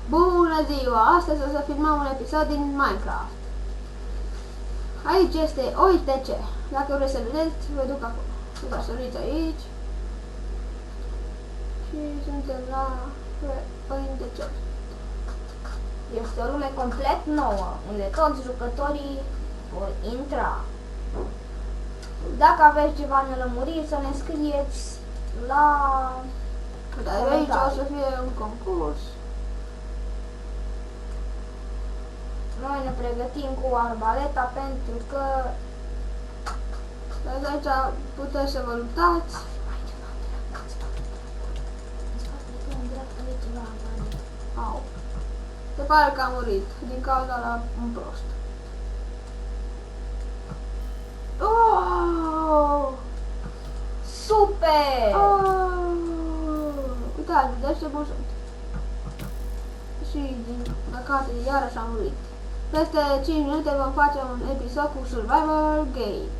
Bună ziua! Astăzi o să filmăm un episod din Minecraft. Aici este OITC. Dacă vreți să vedeți, vă duc acolo. Săriți aici. Și suntem la OITC. Este o lume complet nouă, unde toți jucătorii vor intra. Dacă aveți ceva nelămurit, să ne scrieți la Dar aici o să fie un concurs. Noi ne pregătim cu arbaleta pentru că Aici puteți să vă luptați. Au. Se pare că a murit din cauza la un prost. Oh! super! Oh! Uitați, vedeți ce bun sunt. Și din păcate iarăși a murit. Peste 5 minute vom face un episod cu Survival Game.